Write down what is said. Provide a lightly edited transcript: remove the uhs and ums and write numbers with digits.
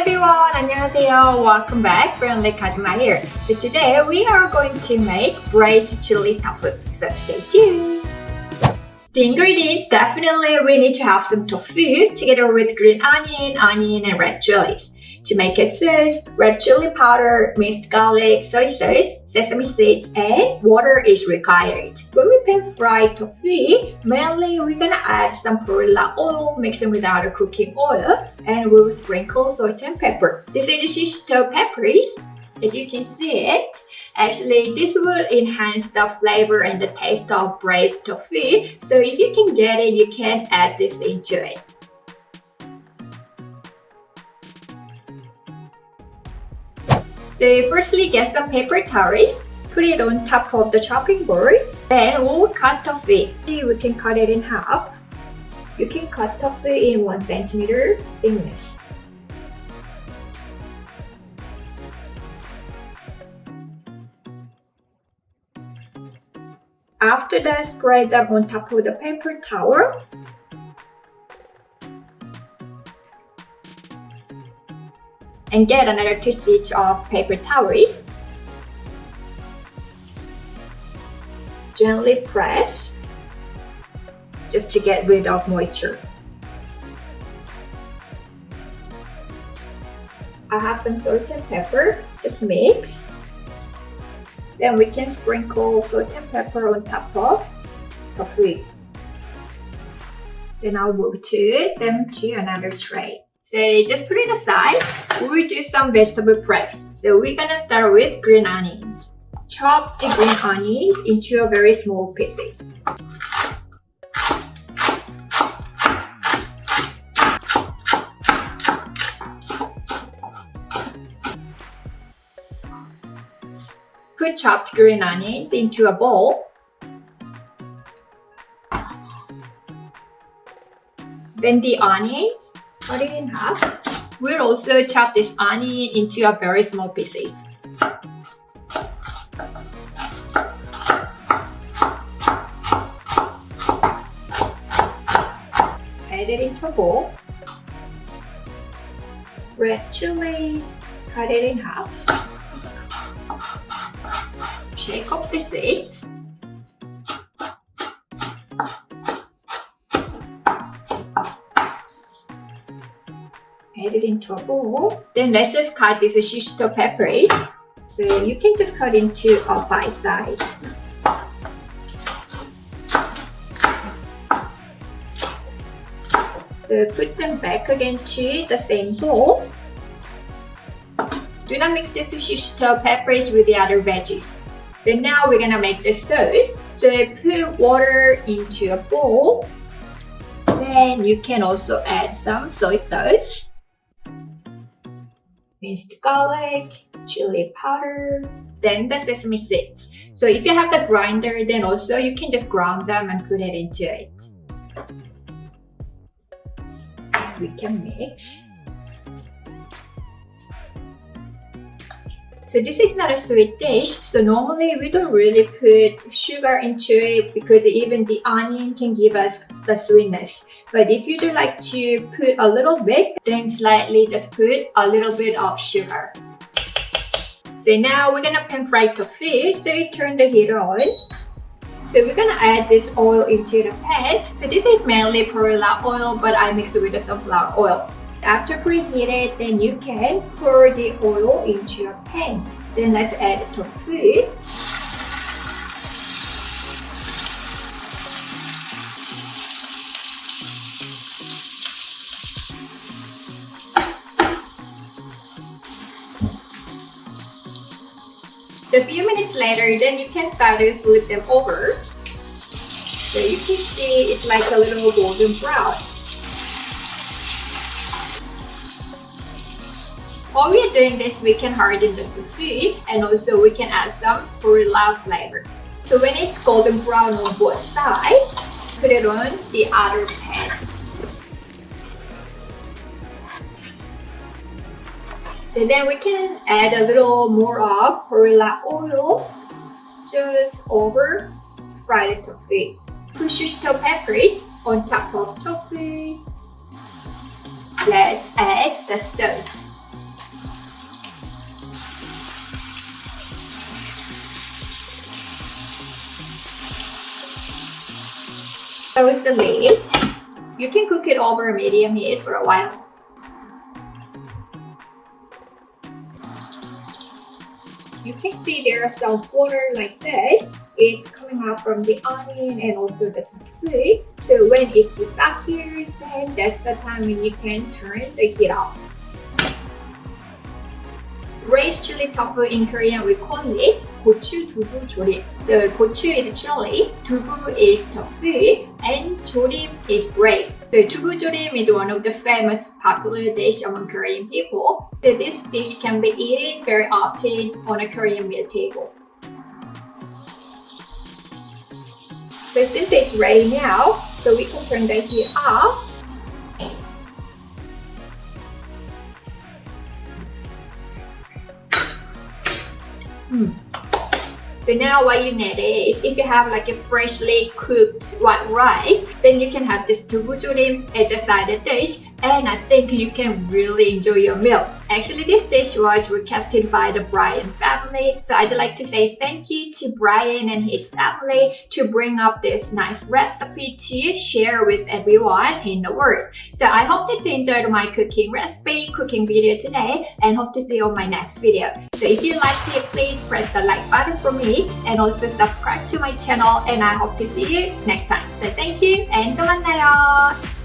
everyone, 안녕하세요. Welcome back, Friendly Kajima here. So today we are going to make braised chili tofu. So stay tuned. The ingredients, definitely we need to have some tofu together with green onion and red chilies. To make a sauce, red chili powder, minced garlic, soy sauce, sesame seeds, and water is required. When we pan fry tofu, mainly we're gonna add some perilla oil mixed with other cooking oil, and we will sprinkle salt and pepper. This is Shishito peppers. As you can see it, actually this will enhance the flavor and the taste of braised tofu. So if you can get it, you can add this into it. So firstly, get some paper towels, put it on top of the chopping board. Then we'll cut tofu. We can cut it in half. You can cut tofu in 1 centimeter thickness. After that, spread them on top of the paper towel. And get another 2 sheets of paper towels. Gently press just to get rid of moisture. I have some salt and pepper, just mix. Then we can sprinkle salt and pepper on top of tofu. Then I'll move them to another tray. So just put it aside. We'll do some vegetable preps. So we're gonna start with green onions. Chop the green onions into very small pieces. Put chopped green onions into a bowl. Then the onions, cut it in half. We'll also chop this onion into a very small pieces. Add it into a bowl. Red chilies, cut it in half. Shake off the seeds. Add it into a bowl. Then let's just cut these Shishito peppers. So you can just cut into a bite size. So put them back again to the same bowl. Do not mix this Shishito peppers with the other veggies. Then now we're gonna make the sauce. So put water into a bowl. Then you can also add some soy sauce, minced garlic, chili powder, then the sesame seeds. So if you have the grinder, then also you can just grind them and put it into it. We can mix. So this is not a sweet dish, so normally we don't really put sugar into it because even the onion can give us the sweetness. But if you do like to put a little bit, then slightly just put a little bit of sugar. So now we're gonna pan fry tofu, so you turn the heat on. So we're gonna add this oil into the pan. So this is mainly perilla oil, but I mixed it with the sunflower oil. After preheated, then you can pour the oil into a pan. Then let's add tofu. A few minutes later, then you can start to flip them over. So you can see it's like a little golden brown. While we are doing this, we can harden the tofu and also we can add some perilla flavor. So when it's golden brown on both sides, put it on the other pan. So then we can add a little more of perilla oil just over fried tofu. Put Shishito peppers on top of tofu. Let's add the sauce. Close the lid. You can cook it over medium heat for a while. You can see there is some water like this. It's coming out from the onion and also the tofu. So when it disappears, then that's the time when you can turn the heat off. Braised chili tofu in Korean we call it 고추 두부 조림. So 고추 is chili, 두부 is tofu, and 조림 is braised. So 두부 조림 is one of the famous popular dish among Korean people. So this dish can be eaten very often on a Korean meal table. So since it's ready now, so we can turn the heat off. So now what you need is, if you have like a freshly cooked white rice, then you can have this 두부조림 as a side dish, and I think you can really enjoy your meal. Actually, this dish was requested by the Brian family, so I'd like to say thank you to Brian and his family to bring up this nice recipe to share with everyone in the world. So I hope that you enjoyed my cooking video today, and hope to see you on my next video. So if you liked it, please press the like button for me, and also subscribe to my channel, and I hope to see you next time. So thank you, and 또 만나요.